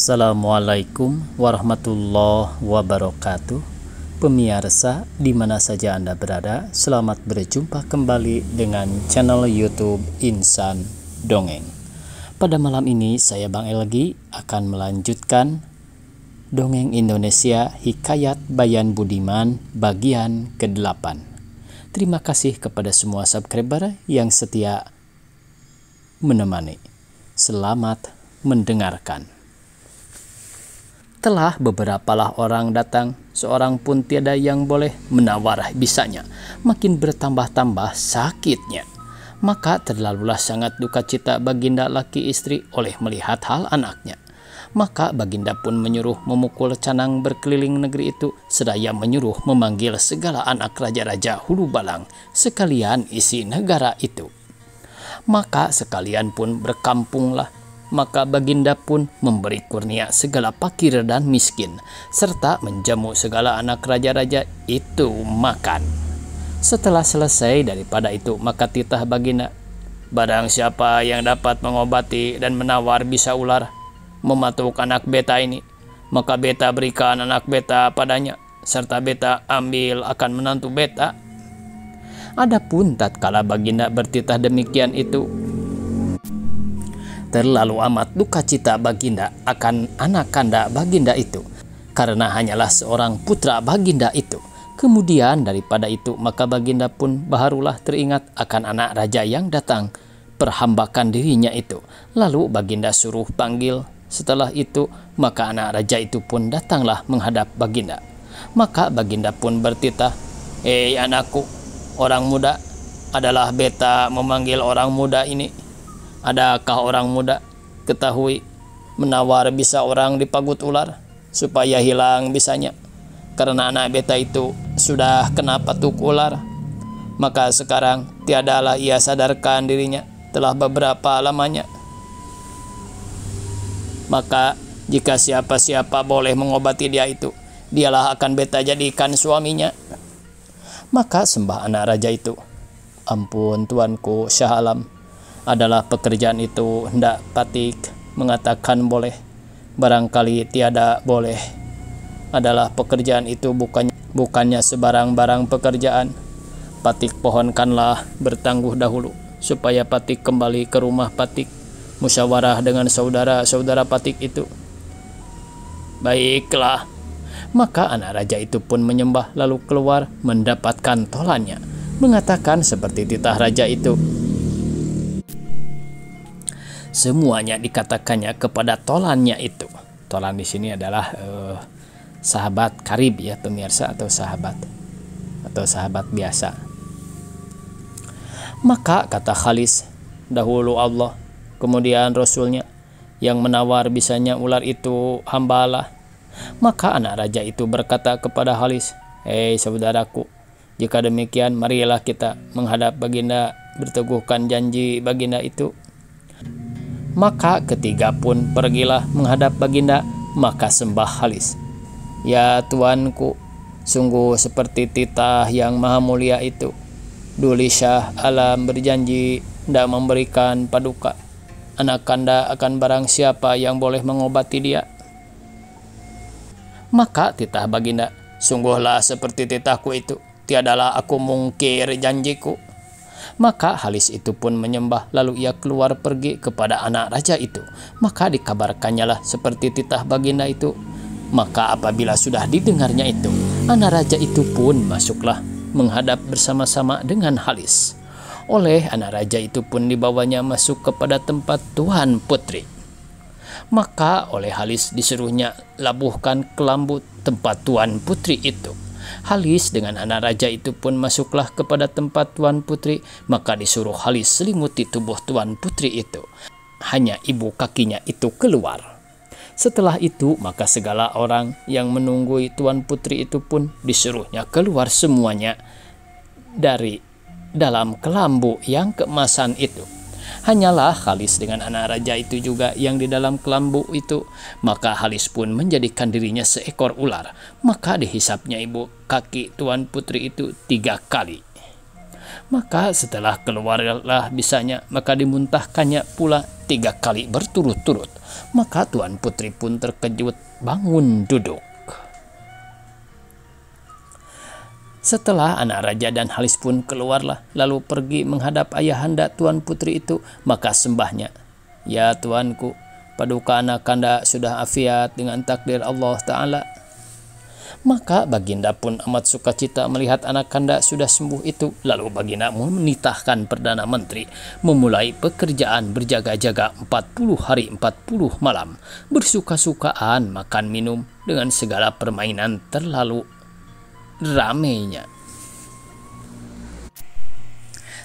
Assalamualaikum warahmatullahi wabarakatuh. Pemirsa di mana saja Anda berada, selamat berjumpa kembali dengan channel YouTube Insan Dongeng. Pada malam ini saya Bang Elgi akan melanjutkan Dongeng Indonesia Hikayat Bayan Budiman bagian ke-8. Terima kasih kepada semua subscriber yang setia menemani. Selamat mendengarkan. Telah beberapa orang datang, seorang pun tiada yang boleh menawar bisanya. Makin bertambah-tambah sakitnya. Maka terlalulah sangat duka cita baginda laki istri oleh melihat hal anaknya. Maka baginda pun menyuruh memukul canang berkeliling negeri itu, seraya menyuruh memanggil segala anak raja-raja hulu balang, sekalian isi negara itu. Maka sekalian pun berkampunglah. Maka baginda pun memberi kurnia segala fakir dan miskin, serta menjamu segala anak raja-raja itu makan. Setelah selesai daripada itu, maka titah baginda, barang siapa yang dapat mengobati dan menawar bisa ular mematuk anak beta ini, maka beta berikan anak beta padanya, serta beta ambil akan menantu beta. Adapun tatkala baginda bertitah demikian itu, terlalu amat duka cita baginda akan anak kanda baginda itu, karena hanyalah seorang putra baginda itu. Kemudian daripada itu, maka baginda pun barulah teringat akan anak raja yang datang perhambakan dirinya itu. Lalu baginda suruh panggil. Setelah itu, maka anak raja itu pun datanglah menghadap baginda. Maka baginda pun bertitah, "Hei anakku, orang muda, adalah beta memanggil orang muda ini. Adakah orang muda ketahui menawar bisa orang dipagut ular supaya hilang bisanya? Karena anak beta itu sudah kena patuk ular. Maka sekarang tiadalah ia sadarkan dirinya telah beberapa lamanya. Maka jika siapa-siapa boleh mengobati dia itu, dialah akan beta jadikan suaminya." Maka sembah anak raja itu, "Ampun tuanku Syah Alam, adalah pekerjaan itu hendak patik mengatakan boleh, barangkali tiada boleh. Adalah pekerjaan itu bukannya sebarang-barang pekerjaan. Patik pohonkanlah bertangguh dahulu, supaya patik kembali ke rumah patik, musyawarah dengan saudara-saudara patik itu." "Baiklah." Maka anak raja itu pun menyembah lalu keluar mendapatkan tolannya, mengatakan seperti titah raja itu. Semuanya dikatakannya kepada tolannya itu. Tolan di sini adalah sahabat karib ya pemirsa, atau sahabat biasa. Maka kata Khalis, dahulu Allah, kemudian Rasulnya, yang menawar bisanya ular itu hambalah. Maka anak raja itu berkata kepada Khalis, "Hei saudaraku, jika demikian marilah kita menghadap baginda, berteguhkan janji baginda itu." Maka ketiga pun pergilah menghadap baginda. Maka sembah Khalis, "Ya tuanku, sungguh seperti titah yang maha mulia itu. Duli Syah Alam berjanji tidak memberikan paduka anak kanda akan barang siapa yang boleh mengobati dia." Maka titah baginda, "Sungguhlah seperti titahku itu, tiadalah aku mungkir janjiku." Maka Khalis itu pun menyembah, lalu ia keluar pergi kepada anak raja itu. Maka dikabarkannya lah seperti titah baginda itu. Maka apabila sudah didengarnya itu, anak raja itu pun masuklah menghadap bersama-sama dengan Khalis. Oleh anak raja itu pun dibawanya masuk kepada tempat tuan putri. Maka oleh Khalis disuruhnya labuhkan kelambu tempat tuan putri itu. Khalis dengan anak raja itu pun masuklah kepada tempat tuan putri. Maka disuruh Khalis selimuti tubuh tuan putri itu. Hanya ibu kakinya itu keluar. Setelah itu maka segala orang yang menunggui tuan putri itu pun disuruhnya keluar semuanya dari dalam kelambu yang keemasan itu. Hanyalah Khalis dengan anak raja itu juga yang di dalam kelambu itu. Maka Khalis pun menjadikan dirinya seekor ular. Maka dihisapnya ibu kaki tuan putri itu 3 kali. Maka setelah keluarlah bisanya, maka dimuntahkannya pula 3 kali berturut-turut. Maka Tuan Putri pun terkejut bangun duduk. Setelah anak raja dan Halis pun keluarlah, lalu pergi menghadap ayahanda Tuan Putri itu, maka sembahnya, "Ya tuanku, paduka anakanda sudah afiat dengan takdir Allah Ta'ala." Maka Baginda pun amat sukacita melihat anakanda sudah sembuh itu. Lalu Baginda menitahkan Perdana Menteri memulai pekerjaan berjaga-jaga 40 hari 40 malam, bersuka-sukaan makan minum dengan segala permainan terlalu ramainya.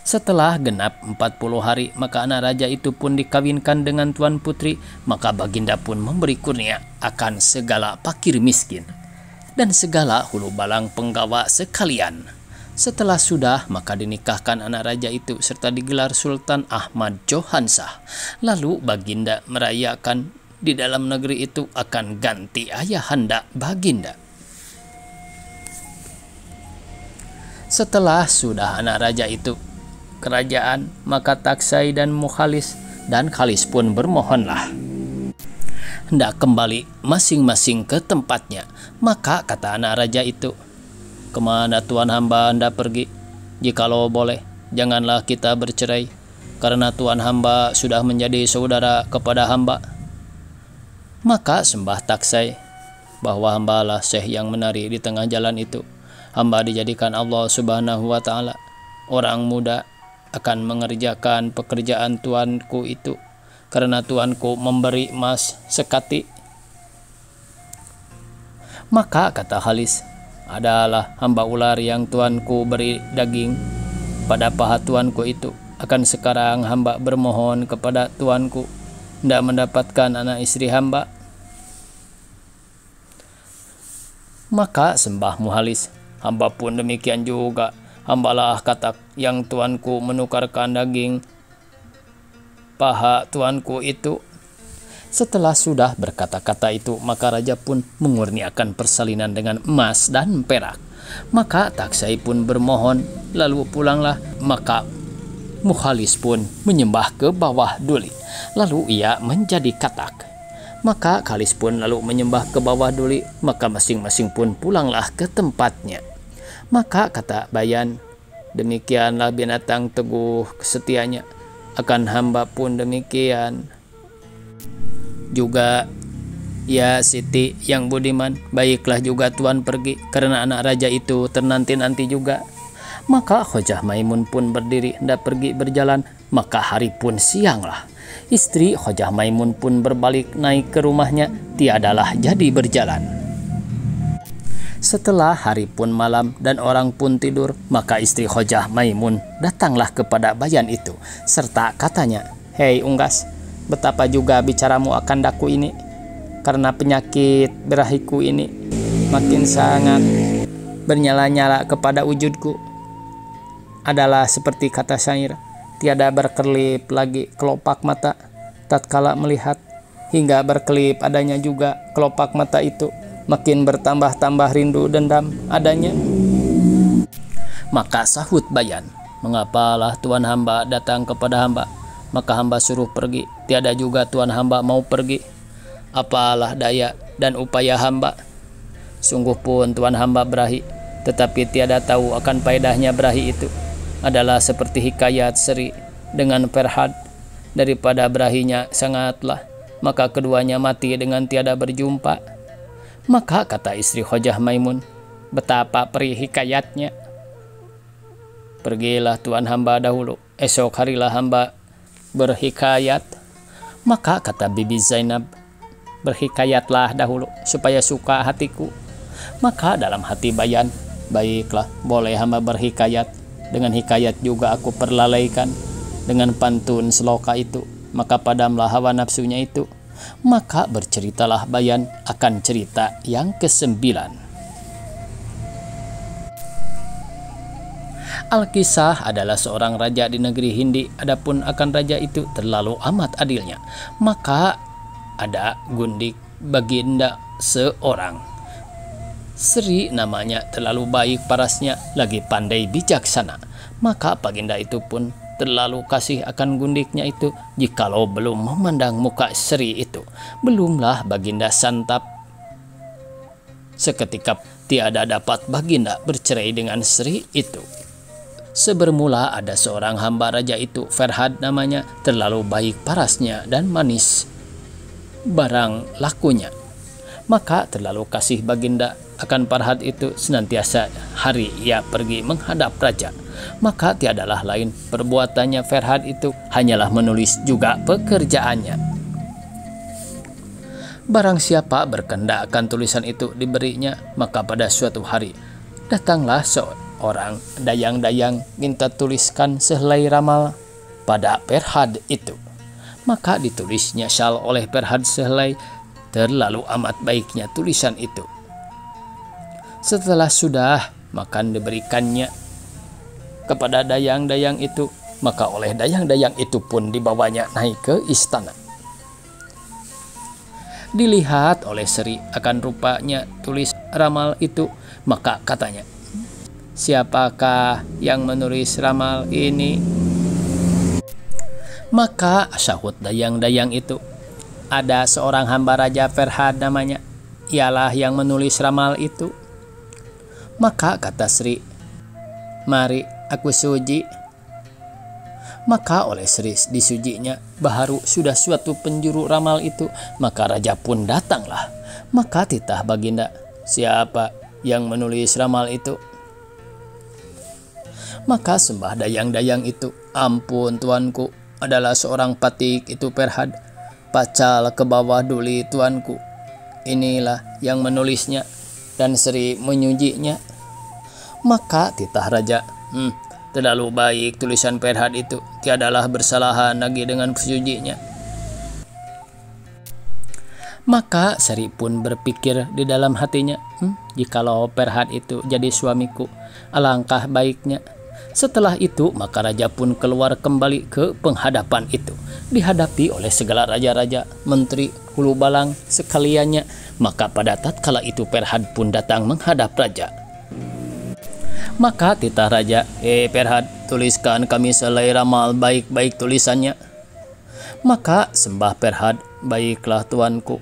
Setelah genap 40 hari, maka anak raja itu pun dikawinkan dengan Tuan Putri. Maka Baginda pun memberi kurnia akan segala fakir miskin dan segala hulu balang penggawa sekalian. Setelah sudah, maka dinikahkan anak raja itu serta digelar Sultan Ahmad Johanshah. Lalu Baginda merayakan di dalam negeri itu akan ganti ayahanda Baginda. Setelah sudah anak raja itu kerajaan, maka Taksai dan Mukhalis dan Khalis pun bermohonlah hendak kembali masing-masing ke tempatnya. Maka kata anak raja itu, "Kemana tuan hamba hendak pergi? Jikalau boleh, janganlah kita bercerai, karena tuan hamba sudah menjadi saudara kepada hamba." Maka sembah Taksai bahwa hambalah syekh yang menari di tengah jalan itu. Hamba dijadikan Allah Subhanahu wa Ta'ala orang muda akan mengerjakan pekerjaan tuanku itu, karena tuanku memberi emas sekati. Maka kata Halis, "Adalah hamba ular yang tuanku beri daging pada paha tuanku itu. Akan sekarang hamba bermohon kepada tuanku hendak mendapatkan anak istri hamba." Maka sembah Muhalis, "Hamba pun demikian juga. Hambalah katak yang tuanku menukarkan daging paha tuanku itu." Setelah sudah berkata-kata itu, maka raja pun mengurniakan persalinan dengan emas dan perak. Maka Taksai pun bermohon, lalu pulanglah. Maka Mukhalis pun menyembah ke bawah duli, lalu ia menjadi katak. Maka Khalis pun lalu menyembah ke bawah duli, maka masing-masing pun pulanglah ke tempatnya. Maka kata Bayan, "Demikianlah binatang teguh kesetianya, akan hamba pun demikian juga. Ya Siti yang budiman, baiklah juga tuan pergi, karena anak raja itu ternanti-nanti juga." Maka Khojah Maimun pun berdiri hendak pergi berjalan, maka hari pun sianglah. Istri Khojah Maimun pun berbalik naik ke rumahnya, tiadalah jadi berjalan. Setelah hari pun malam dan orang pun tidur, maka istri Khojah Maimun datanglah kepada Bayan itu, serta katanya, "Hei Unggas, betapa juga bicaramu akan daku ini, karena penyakit berahiku ini makin sangat bernyala-nyala kepada wujudku. Adalah seperti kata syair, tiada berkelip lagi kelopak mata tatkala melihat, hingga berkelip adanya juga kelopak mata itu, makin bertambah-tambah rindu dendam adanya." Maka sahut Bayan, "Mengapalah tuan hamba datang kepada hamba? Maka hamba suruh pergi, tiada juga tuan hamba mau pergi. Apalah daya dan upaya hamba? Sungguh pun tuan hamba berahi, tetapi tiada tahu akan faedahnya berahi itu. Adalah seperti hikayat Seri dengan Ferhad, daripada berahinya sangatlah, maka keduanya mati dengan tiada berjumpa." Maka kata istri Khojah Maimun, "Betapa perih hikayatnya. Pergilah tuan hamba dahulu, esok harilah hamba berhikayat." Maka kata Bibi Zainab, "Berhikayatlah dahulu supaya suka hatiku." Maka dalam hati Bayan, "Baiklah, boleh hamba berhikayat. Dengan hikayat juga aku perlalaikan dengan pantun seloka itu, maka padamlah hawa nafsunya itu." Maka berceritalah Bayan akan cerita yang ke-9. Al-Kisah adalah seorang raja di negeri Hindi. Adapun akan raja itu terlalu amat adilnya. Maka ada gundik Baginda seorang, Sri namanya, terlalu baik parasnya, lagi pandai bijaksana. Maka Baginda itu pun terlalu kasih akan gundiknya itu jikalau belum memandang muka Sri itu. Belumlah Baginda santap. Seketika tiada dapat Baginda bercerai dengan Sri itu. Sebermula ada seorang hamba raja itu, Ferhad namanya, terlalu baik parasnya dan manis barang lakunya. Maka terlalu kasih Baginda akan Farhad itu, senantiasa hari ia pergi menghadap raja. Maka tiadalah lain perbuatannya Ferhad itu, hanyalah menulis juga pekerjaannya. Barang siapa berkehendak akan tulisan itu diberinya, maka pada suatu hari datanglah seorang dayang-dayang minta tuliskan sehelai ramal pada Ferhad itu. Maka ditulisnya syal oleh Ferhad sehelai. Terlalu amat baiknya tulisan itu. Setelah sudah makan diberikannya kepada dayang-dayang itu, maka oleh dayang-dayang itu pun dibawanya naik ke istana. Dilihat oleh Sri akan rupanya tulis ramal itu, maka katanya, "Siapakah yang menulis ramal ini?" Maka sahut dayang-dayang itu, "Ada seorang hamba raja Ferhad namanya, ialah yang menulis ramal itu." Maka kata Sri, "Mari aku suji." Maka oleh Sri disujinya, baharu sudah suatu penjuru ramal itu, maka raja pun datanglah. Maka titah Baginda, "Siapa yang menulis ramal itu?" Maka sembah dayang-dayang itu, "Ampun tuanku, adalah seorang patik itu Ferhad. Pacal ke bawah duli tuanku. Inilah yang menulisnya." Dan Sri menyujinya. Maka titah raja, "Terlalu baik tulisan Ferhad itu, tiadalah bersalahan lagi dengan pesujinya." Maka Sri pun berpikir di dalam hatinya, jikalau Ferhad itu jadi suamiku, alangkah baiknya. Setelah itu maka raja pun keluar kembali ke penghadapan itu, dihadapi oleh segala raja-raja, menteri, hulu balang sekaliannya. Maka pada tatkala itu Ferhad pun datang menghadap raja. Maka titah raja, Ferhad, tuliskan kami selai ramal baik-baik tulisannya." Maka sembah Ferhad, "Baiklah tuanku."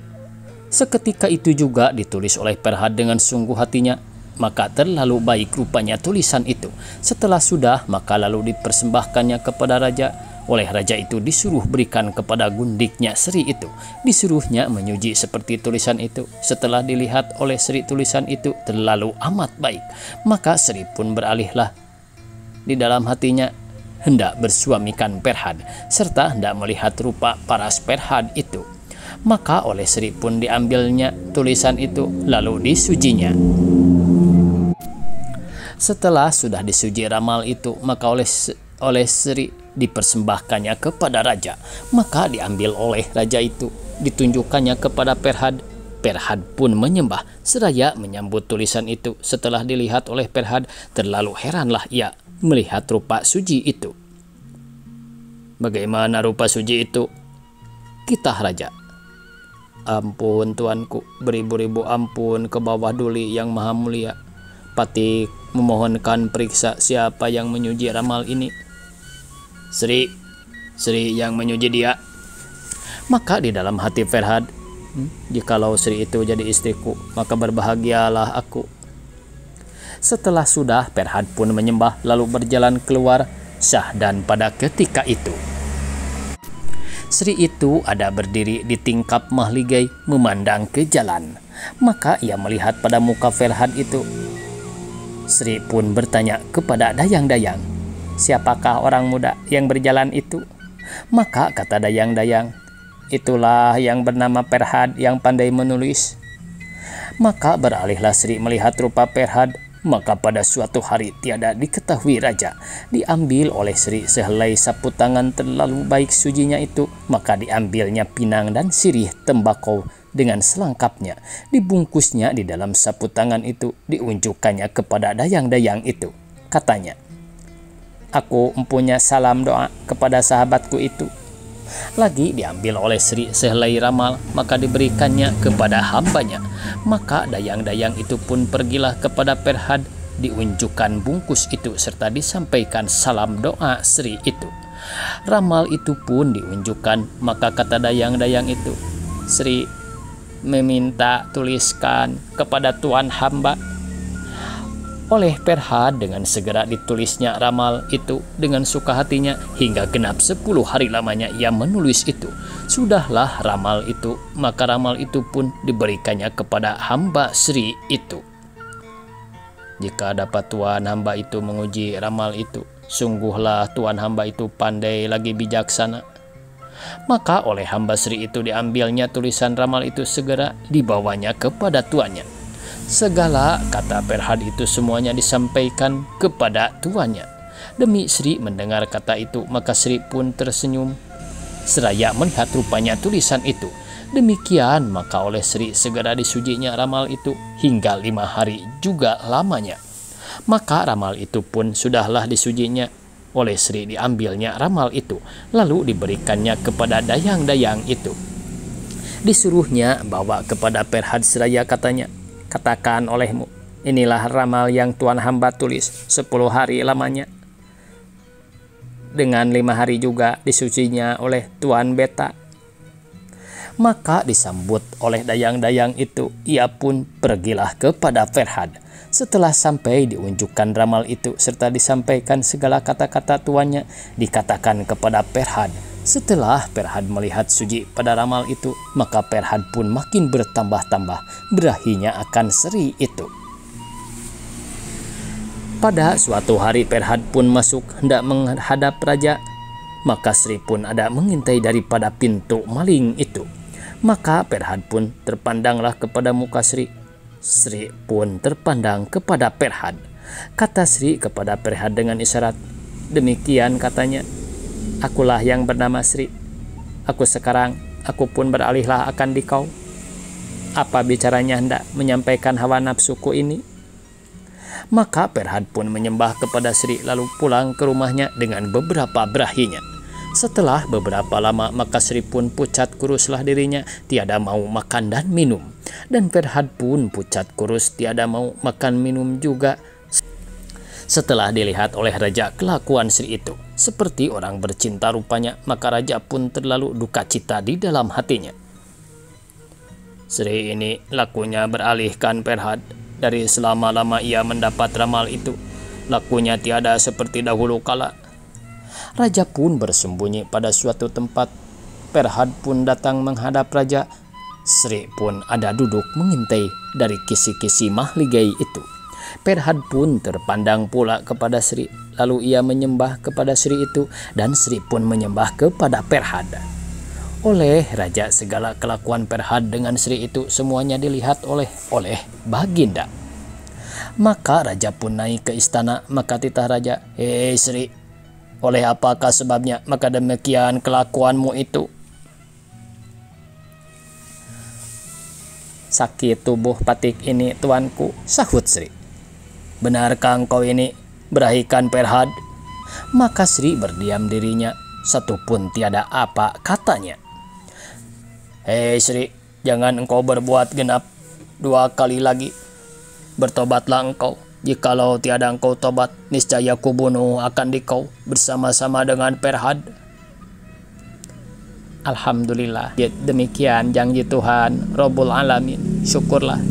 Seketika itu juga ditulis oleh Ferhad dengan sungguh hatinya. Maka terlalu baik rupanya tulisan itu. Setelah sudah, maka lalu dipersembahkannya kepada raja. Oleh raja itu disuruh berikan kepada gundiknya Sri itu. Disuruhnya menyuji seperti tulisan itu. Setelah dilihat oleh Sri tulisan itu terlalu amat baik, maka Sri pun beralihlah di dalam hatinya hendak bersuamikan Ferhad, serta hendak melihat rupa paras Ferhad itu. Maka oleh Sri pun diambilnya tulisan itu, lalu disujinya. Setelah sudah disuji ramal itu, maka oleh Sri dipersembahkannya kepada raja. Maka diambil oleh raja itu, ditunjukkannya kepada Ferhad. Ferhad pun menyembah seraya menyambut tulisan itu. Setelah dilihat oleh Ferhad, terlalu heranlah ia melihat rupa suji itu. "Bagaimana rupa suji itu?" Titah raja, "Ampun tuanku, beribu-ribu ampun ke bawah duli yang maha mulia. Patik memohonkan periksa siapa yang menyuji ramal ini." Sri yang menyuji dia. Maka di dalam hati Ferhad, jikalau Sri itu jadi istriku, maka berbahagialah aku. Setelah sudah, Ferhad pun menyembah lalu berjalan keluar. Dan pada ketika itu Sri itu ada berdiri di tingkap mahligai memandang ke jalan. Maka ia melihat pada muka Ferhad itu. Sri pun bertanya kepada dayang-dayang, "Siapakah orang muda yang berjalan itu?" Maka kata dayang-dayang, "Itulah yang bernama Ferhad yang pandai menulis." Maka beralihlah Sri melihat rupa Ferhad. Maka pada suatu hari tiada diketahui raja, diambil oleh Sri sehelai sapu tangan terlalu baik sujinya itu. Maka diambilnya pinang dan sirih tembakau dengan selengkapnya, dibungkusnya di dalam sapu tangan itu, diunjukkannya kepada dayang-dayang itu. Katanya, "Aku mempunyai salam doa kepada sahabatku itu." Lagi diambil oleh Sri sehelai ramal, maka diberikannya kepada hambanya. Maka dayang-dayang itu pun pergilah kepada Ferhad diunjukkan bungkus itu serta disampaikan salam doa Sri itu. Ramal itu pun diunjukkan, maka kata dayang-dayang itu, Sri meminta tuliskan kepada Tuan hamba. Oleh Perhad dengan segera ditulisnya ramal itu dengan suka hatinya hingga genap 10 hari lamanya ia menulis itu. Sudahlah ramal itu, maka ramal itu pun diberikannya kepada hamba Sri itu. Jika dapat Tuan hamba itu menguji ramal itu, sungguhlah Tuan hamba itu pandai lagi bijaksana. Maka oleh hamba Sri itu diambilnya tulisan ramal itu segera dibawanya kepada tuannya. Segala kata Perhad itu semuanya disampaikan kepada tuannya. Demi Sri mendengar kata itu, maka Sri pun tersenyum seraya melihat rupanya tulisan itu. Demikian maka oleh Sri segera disujinya ramal itu hingga 5 hari juga lamanya. Maka ramal itu pun sudahlah disujinya. Oleh Sri diambilnya ramal itu, lalu diberikannya kepada dayang-dayang itu. Disuruhnya bawa kepada Perhad seraya katanya, katakan olehmu, inilah ramal yang Tuan hamba tulis 10 hari lamanya. Dengan 5 hari juga disucinya oleh Tuan Beta. Maka disambut oleh dayang-dayang itu, ia pun pergilah kepada Perhad. Setelah sampai diunjukkan ramal itu serta disampaikan segala kata-kata tuannya, dikatakan kepada Perhad. Setelah Perhad melihat suji pada ramal itu, maka Perhad pun makin bertambah-tambah berahinya akan Sri itu. Pada suatu hari Perhad pun masuk hendak menghadap raja, maka Sri pun ada mengintai daripada pintu maling itu. Maka Perhad pun terpandanglah kepada muka Sri. Sri pun terpandang kepada Perhad. Kata Sri kepada Perhad dengan isyarat, demikian katanya, akulah yang bernama Sri. Aku pun beralihlah akan dikau. Apa bicaranya hendak menyampaikan hawa nafsuku ini? Maka Perhad pun menyembah kepada Sri lalu pulang ke rumahnya dengan beberapa berahinya. Setelah beberapa lama maka Sri pun pucat kuruslah dirinya, tiada mau makan dan minum. Dan Perhad pun pucat kurus, tiada mau makan minum juga. Setelah dilihat oleh raja kelakuan Sri itu seperti orang bercinta rupanya, maka raja pun terlalu duka cita di dalam hatinya. Sri ini lakunya beralihkan Perhad. Dari selama-lama ia mendapat ramal itu, lakunya tiada seperti dahulu kala. Raja pun bersembunyi pada suatu tempat. Perhad pun datang menghadap raja. Sri pun ada duduk mengintai dari kisi-kisi mahligai itu. Perhad pun terpandang pula kepada Sri. Lalu ia menyembah kepada Sri itu, dan Sri pun menyembah kepada Perhad. Oleh raja segala kelakuan Perhad dengan Sri itu semuanya dilihat oleh Baginda. Maka raja pun naik ke istana. Maka titah raja, hei Sri, oleh apakah sebabnya maka demikian kelakuanmu itu? Sakit tubuh patik ini tuanku, sahut Sri. Benarkah engkau ini berahikan Perhad? Maka Sri berdiam dirinya, satupun tiada apa katanya. Hei Sri, jangan engkau berbuat genap 2 kali lagi. Bertobatlah engkau. Jikalau tiada engkau tobat, niscaya kubunuh akan dikau bersama-sama dengan Perhad. Alhamdulillah, demikian janji Tuhan Rabbul Alamin. Syukurlah.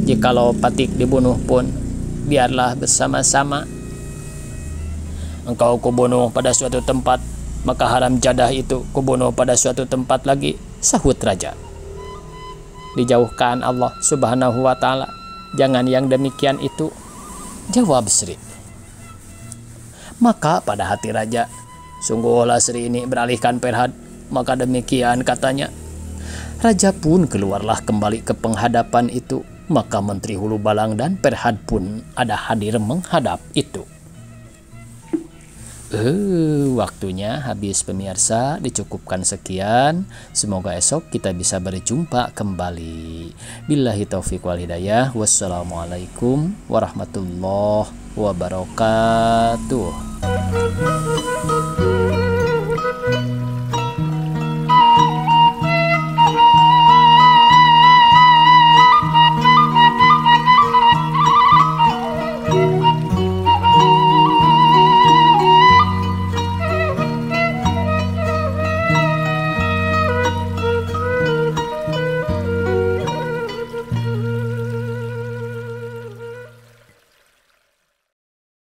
Jikalau patik dibunuh pun, biarlah bersama-sama. Engkau kubunuh pada suatu tempat, maka haram jadah itu kubunuh pada suatu tempat lagi, sahut raja. Dijauhkan Allah Subhanahu wa ta'ala. Jangan yang demikian itu, jawab Sri. Maka pada hati raja, sungguhlah Sri ini beralihkan Perhad. Maka demikian katanya. Raja pun keluarlah kembali ke penghadapan itu. Maka Menteri Hulu Balang dan Perhad pun ada hadir menghadap itu. Waktunya habis pemirsa, dicukupkan sekian. Semoga esok kita bisa berjumpa kembali. Billahi taufiq wal hidayah. Wassalamualaikum warahmatullahi wabarakatuh.